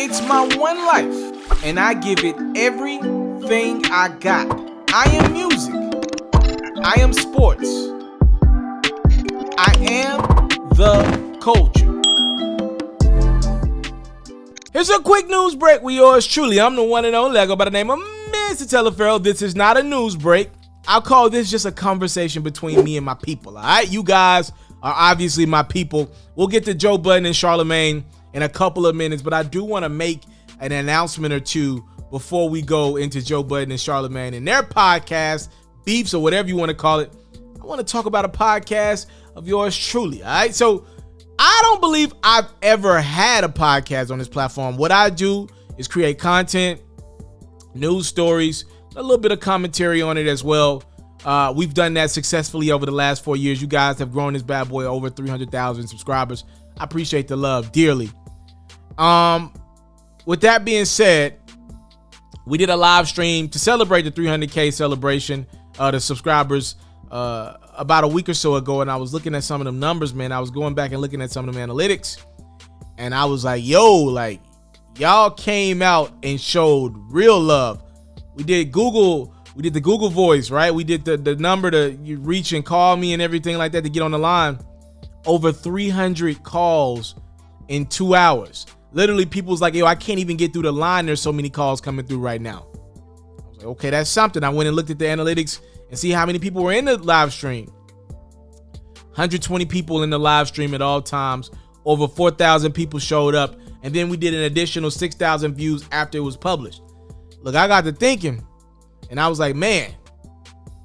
It's my one life, and I give it everything I got. I am music. I am sports. I am the culture. Here's a quick news break with yours truly. I'm the one and only. I go by the name of Mr. TALIAFERRO. This is not a news break. I'll call this just a conversation between me and my people. All right, you guys are obviously my people. We'll get to Joe Budden and Chalamagne in a couple of minutes, but I do want to make an announcement or two before we go into Joe Budden and Chalamagne and their podcast, beefs or whatever you want to call it. I want to talk about a podcast of yours truly. All right, so I don't believe I've ever had a podcast on this platform. What I do is create content, news stories, a little bit of commentary on it as well. We've done that successfully over the last 4 years. You guys have grown this bad boy over 300,000 subscribers. I appreciate the love dearly. With that being said, we did a live stream to celebrate the 300K celebration, the subscribers, about a week or so ago, and I was looking at some of them numbers, man. I was going back and looking at some of them analytics, and I was like, yo, like, y'all came out and showed real love. We did the Google voice, right? We did the number to you reach and call me and everything like that to get on the line. Over 300 calls in 2 hours. Literally, people's like, yo, I can't even get through the line. There's so many calls coming through right now. I was like, okay, that's something. I went and looked at the analytics and see how many people were in the live stream. 120 people in the live stream at all times. Over 4,000 people showed up. And then we did an additional 6,000 views after it was published. Look, I got to thinking, and I was like, man,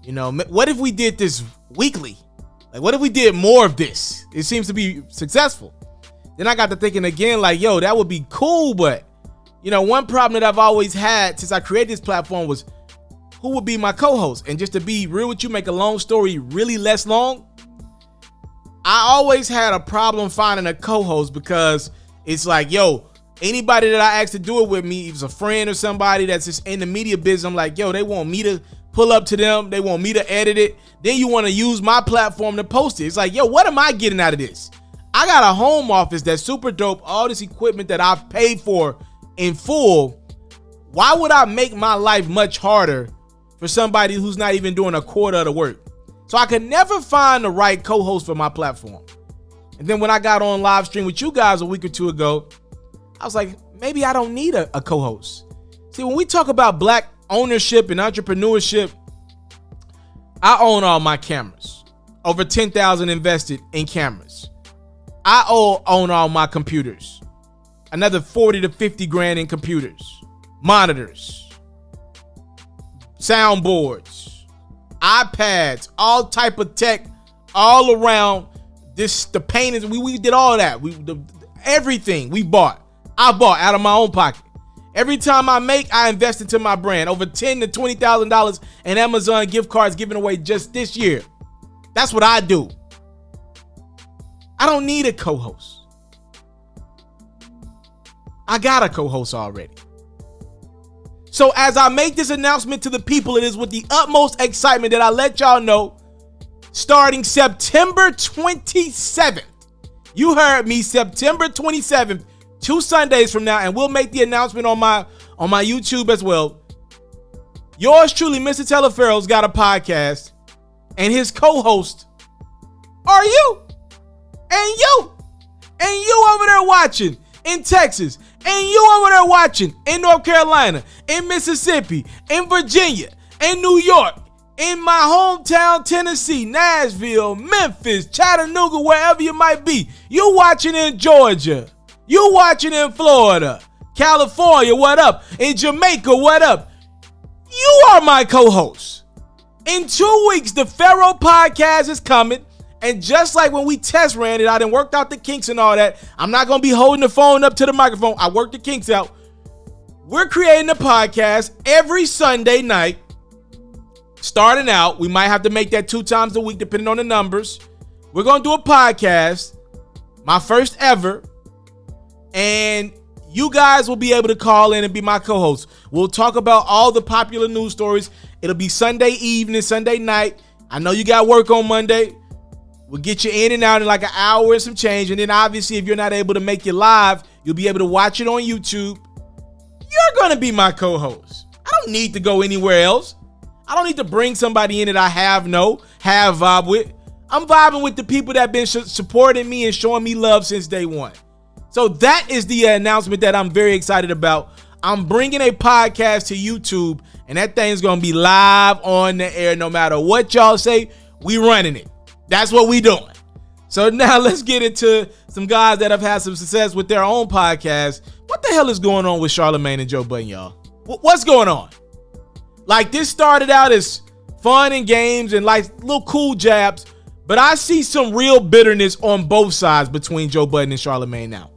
you know, what if we did this weekly? Like, what if we did more of this? It seems to be successful. Then I got to thinking again, like, yo, that would be cool. But, you know, one problem that I've always had since I created this platform was who would be my co-host? And just to be real with you, make a long story really less long, I always had a problem finding a co-host because it's like, yo, anybody that I ask to do it with me, if it's a friend or somebody that's just in the media business, I'm like, yo, they want me to pull up to them. They want me to edit it. Then you want to use my platform to post it. It's like, yo, what am I getting out of this? I got a home office that's super dope. All this equipment that I've paid for in full. Why would I make my life much harder for somebody who's not even doing a quarter of the work? So I could never find the right co-host for my platform. And then when I got on live stream with you guys a week or two ago, I was like, maybe I don't need a co-host. See, when we talk about black ownership and entrepreneurship, I own all my cameras. Over 10,000 invested in cameras. I own all my computers. Another 40 to 50 grand in computers, monitors, soundboards, iPads, all type of tech all around this. The paintings, we did all that. Everything we bought. I bought out of my own pocket. Every time I make, I invest into my brand. Over $10,000 to $20,000 in Amazon gift cards given away just this year. That's what I do. I don't need a co-host. I got a co-host already. So as I make this announcement to the people, it is with the utmost excitement that I let y'all know, starting September 27th. You heard me, September 27th. 2 Sundays from now, and we'll make the announcement on my YouTube as well. Yours truly, Mr. TALIAFERRO'S, got a podcast, and his co-host are you, and you over there watching in Texas, and you over there watching in North Carolina, in Mississippi, in Virginia, in New York, in my hometown Tennessee, Nashville, Memphis, Chattanooga, wherever you might be. You watching in Georgia. You watching in Florida, California, what up? In Jamaica, what up? You are my co-host. In 2 weeks, the FERRO podcast is coming. And just like when we test ran it, I done worked out the kinks and all that. I'm not going to be holding the phone up to the microphone. I worked the kinks out. We're creating a podcast every Sunday night. Starting out, we might have to make that 2 times a week depending on the numbers. We're going to do a podcast, my first ever. And you guys will be able to call in and be my co-host. We'll talk about all the popular news stories. It'll be Sunday evening, Sunday night. I know you got work on Monday. We'll get you in and out in like an hour and some change. And then obviously, if you're not able to make it live, you'll be able to watch it on YouTube going to be my co-host. I don't need to go anywhere else. I don't need to bring somebody in that I have vibe with. I'm vibing with the people that have been supporting me and showing me love since day one. So that is the announcement that I'm very excited about. I'm bringing a podcast to YouTube, and that thing's going to be live on the air. No matter what y'all say, we running it. That's what we doing. So now let's get into some guys that have had some success with their own podcast. What the hell is going on with Chalamagne and Joe Budden, y'all? What's going on? Like, this started out as fun and games and like little cool jabs, but I see some real bitterness on both sides between Joe Budden and Chalamagne now.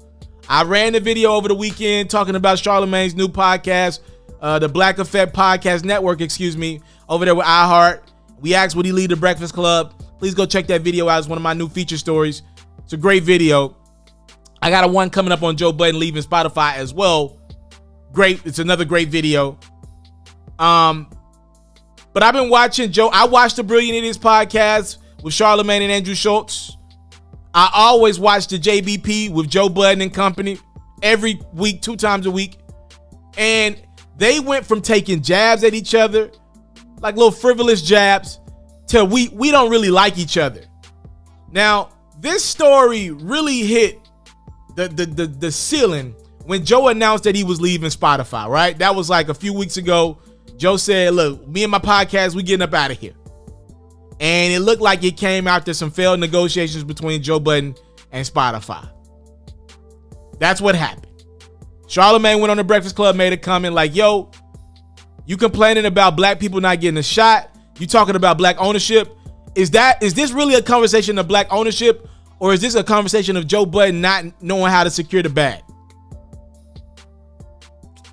I ran the video over the weekend talking about Charlamagne's new podcast, the Black Effect Podcast Network, over there with iHeart. We asked, would he lead the Breakfast Club? Please go check that video out. It's one of my new feature stories. It's a great video. I got a one coming up on Joe Budden leaving Spotify as well. Great. It's another great video. But I've been watching Joe. I watched the Brilliant Idiots podcast with Charlamagne and Andrew Schultz. I always watch the JBP with Joe Budden and company every week, 2 times a week. And they went from taking jabs at each other, like little frivolous jabs, to we don't really like each other. Now, this story really hit the ceiling when Joe announced that he was leaving Spotify, right? That was like a few weeks ago. Joe said, look, me and my podcast, we getting up out of here. And it looked like it came after some failed negotiations between Joe Budden and Spotify. That's what happened. Charlamagne went on the Breakfast Club, made a comment like, yo, you complaining about black people not getting a shot? You talking about black ownership? Is this really a conversation of black ownership? Or is this a conversation of Joe Budden not knowing how to secure the bag?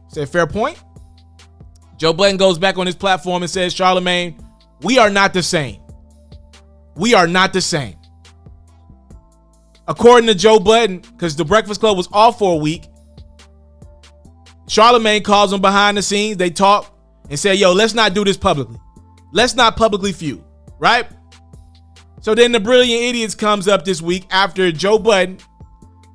Is that a fair point? Joe Budden goes back on his platform and says, Charlamagne, we are not the same. We are not the same. According to Joe Budden, because the Breakfast Club was off for a week, Charlamagne calls him behind the scenes. They talk and say, yo, let's not do this publicly. Let's not publicly feud, right? So then the Brilliant Idiots comes up this week after Joe Budden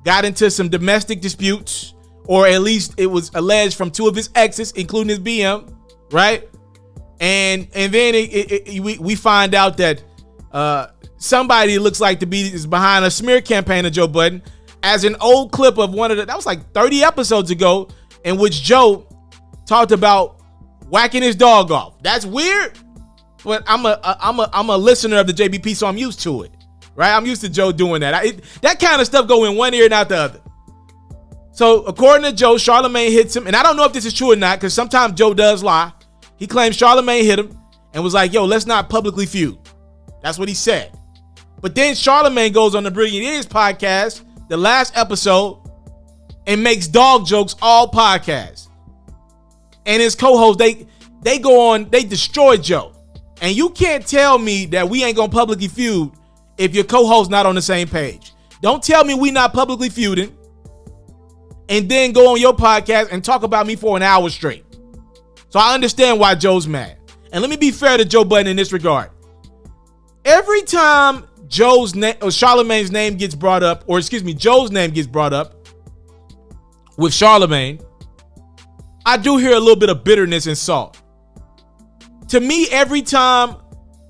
got into some domestic disputes, or at least it was alleged from 2 of his exes, including his BM, right? And then we find out that somebody looks like to be is behind a smear campaign of Joe Budden, as an old clip of that was like 30 episodes ago, in which Joe talked about whacking his dog off. That's weird, but I'm a listener of the JBP, so I'm used to it, right? I'm used to Joe doing that. That kind of stuff go in one ear and out the other. So according to Joe, Charlamagne hits him, and I don't know if this is true or not, because sometimes Joe does lie. He claims Charlamagne hit him and was like, yo, let's not publicly feud. That's what he said. But then Charlamagne goes on the Brilliant Idiots podcast, the last episode, and makes dog jokes all podcast. And his co-host, they go on, they destroy Joe. And you can't tell me that we ain't gonna publicly feud if your co-host not on the same page. Don't tell me we not publicly feuding and then go on your podcast and talk about me for an hour straight. So I understand why Joe's mad. And let me be fair to Joe Budden in this regard. Every time Charlamagne's name gets brought up, Joe's name gets brought up with Charlamagne, I do hear a little bit of bitterness and salt. To me, every time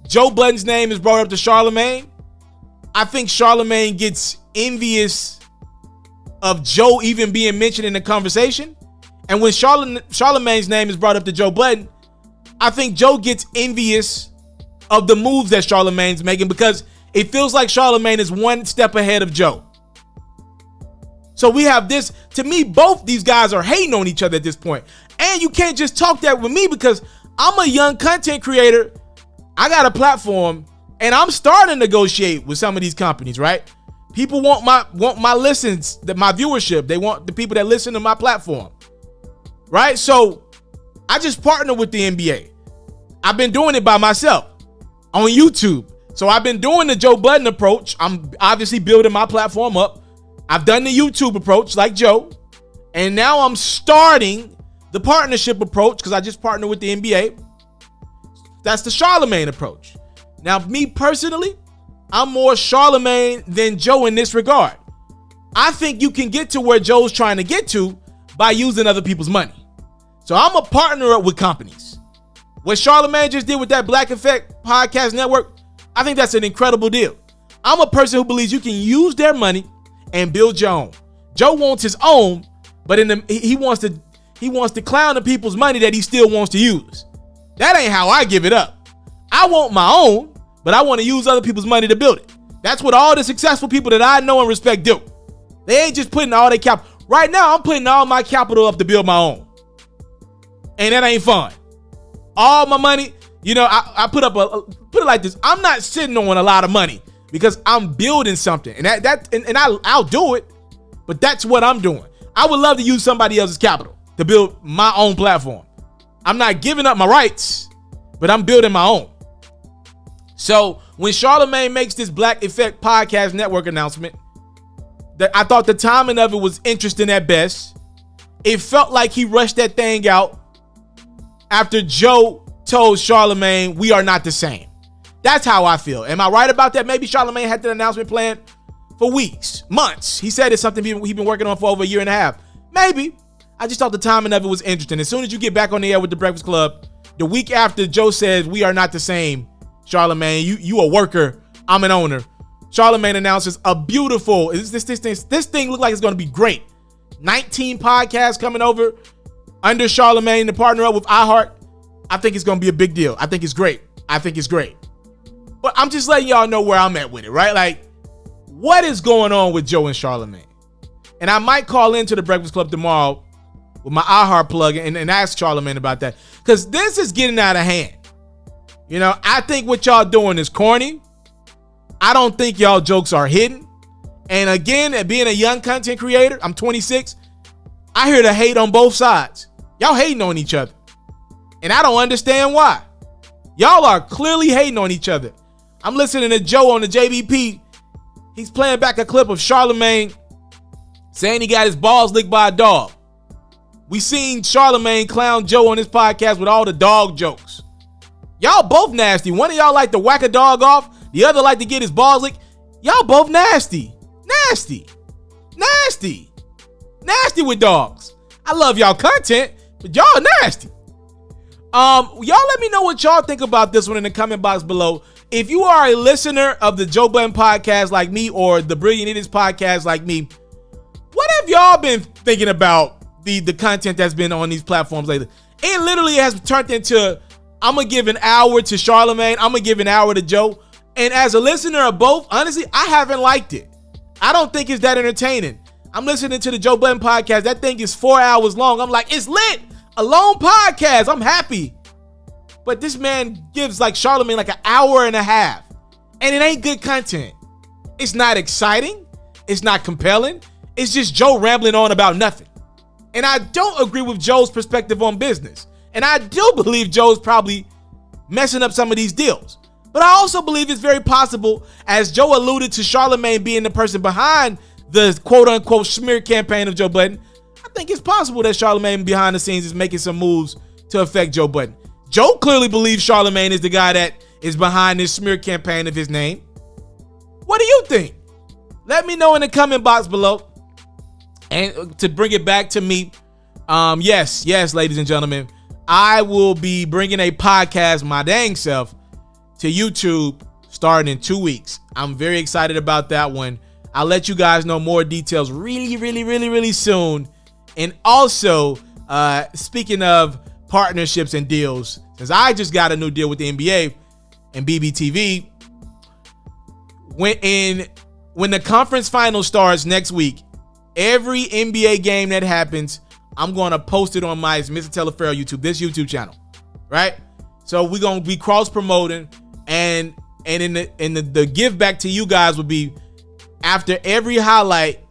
Joe Budden's name is brought up to Charlamagne, I think Charlamagne gets envious of Joe even being mentioned in the conversation. And when Charlamagne's name is brought up to Joe Budden, I think Joe gets envious of the moves that Charlamagne's making, because it feels like Charlamagne is one step ahead of Joe. So we have this. To me, both these guys are hating on each other at this point. And you can't just talk that with me, because I'm a young content creator. I got a platform, and I'm starting to negotiate with some of these companies, right? People want my listens, my viewership. They want the people that listen to my platform, right? So I just partner with the NBA. I've been doing it by myself on YouTube. So I've been doing the Joe Budden approach. I'm obviously building my platform up. I've done the YouTube approach like Joe. And now I'm starting the partnership approach, because I just partnered with the NBA. That's the Charlamagne approach. Now, me personally, I'm more Charlamagne than Joe in this regard. I think you can get to where Joe's trying to get to by using other people's money. So I'm a partner up with companies. What Chalamagne just did with that Black Effect Podcast Network, I think that's an incredible deal. I'm a person who believes you can use their money and build your own. Joe wants his own, but he wants to clown the people's money that he still wants to use. That ain't how I give it up. I want my own, but I want to use other people's money to build it. That's what all the successful people that I know and respect do. They ain't just putting all their capital. Right now, I'm putting all my capital up to build my own. And that ain't fun. All my money, I put it like this. I'm not sitting on a lot of money because I'm building something. And I'll do it, but that's what I'm doing. I would love to use somebody else's capital to build my own platform. I'm not giving up my rights, but I'm building my own. So when Chalamagne makes this Black Effect Podcast Network announcement, I thought the timing of it was interesting at best. It felt like he rushed that thing out after Joe told Chalamagne, we are not the same. That's how I feel. Am I right about that? Maybe Chalamagne had that announcement planned for weeks, months. He said it's something he's been working on for over a year and a half. Maybe. I just thought the timing of it was interesting. As soon as you get back on the air with the Breakfast Club, the week after Joe says we are not the same, Chalamagne, you a worker, I'm an owner. Chalamagne announces a beautiful, this thing look like it's going to be great. 19 podcasts coming over under Chalamagne to partner up with iHeart. I think it's going to be a big deal. I think it's great. But I'm just letting y'all know where I'm at with it, right? Like, what is going on with Joe and Chalamagne? And I might call into the Breakfast Club tomorrow with my iHeart plug and ask Chalamagne about that. Because this is getting out of hand. I think what y'all doing is corny. I don't think y'all jokes are hidden. And again, being a young content creator, I'm 26. I hear the hate on both sides. Y'all hating on each other. And I don't understand why. Y'all are clearly hating on each other. I'm listening to Joe on the JBP. He's playing back a clip of Chalamagne saying he got his balls licked by a dog. We seen Chalamagne clown Joe on his podcast with all the dog jokes. Y'all both nasty. One of y'all like to whack a dog off. The other like to get his balls licked. Y'all both nasty. Nasty with dogs. I love y'all content, but y'all nasty. Y'all let me know what y'all think about this one in the comment box below. If you are a listener of the Joe Budden podcast like me or the Brilliant Idiots podcast like me, what have y'all been thinking about the content that's been on these platforms lately? It literally has turned into, I'm going to give an hour to Chalamagne, I'm going to give an hour to Joe. And as a listener of both, honestly, I haven't liked it. I don't think it's that entertaining. I'm listening to the Joe Budden podcast. That thing is 4 hours long. I'm like, it's lit. A long podcast. I'm happy. But this man gives like Chalamagne like an hour and a half. And it ain't good content. It's not exciting. It's not compelling. It's just Joe rambling on about nothing. And I don't agree with Joe's perspective on business. And I do believe Joe's probably messing up some of these deals. But I also believe it's very possible, as Joe alluded to Chalamagne being the person behind the quote-unquote smear campaign of Joe Budden, I think it's possible that Chalamagne behind the scenes is making some moves to affect Joe Budden. Joe clearly believes Chalamagne is the guy that is behind this smear campaign of his name. What do you think? Let me know in the comment box below. And to bring it back to me, yes, ladies and gentlemen, I will be bringing a podcast, my dang self, to YouTube starting in 2 weeks. I'm very excited about that one. I'll let you guys know more details really soon. And also, speaking of partnerships and deals, since I just got a new deal with the NBA and BBTV, when the conference final starts next week, every NBA game that happens, I'm going to post it on my Mr. TALIAFERRO YouTube, this YouTube channel, right? So we're going to be cross promoting, and in the give back to you guys would be after every highlight,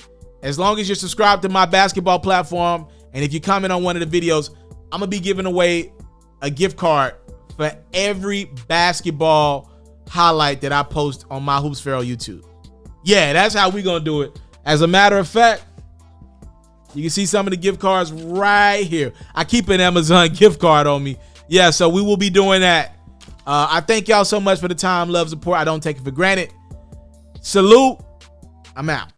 as long as you're subscribed to my basketball platform, and if you comment on one of the videos, I'm going to be giving away a gift card for every basketball highlight that I post on my Hoops FERRO YouTube. Yeah, that's how we're going to do it. As a matter of fact, you can see some of the gift cards right here. I keep an Amazon gift card on me. Yeah, so we will be doing that. I thank y'all so much for the time, love, support. I don't take it for granted. Salute. I'm out.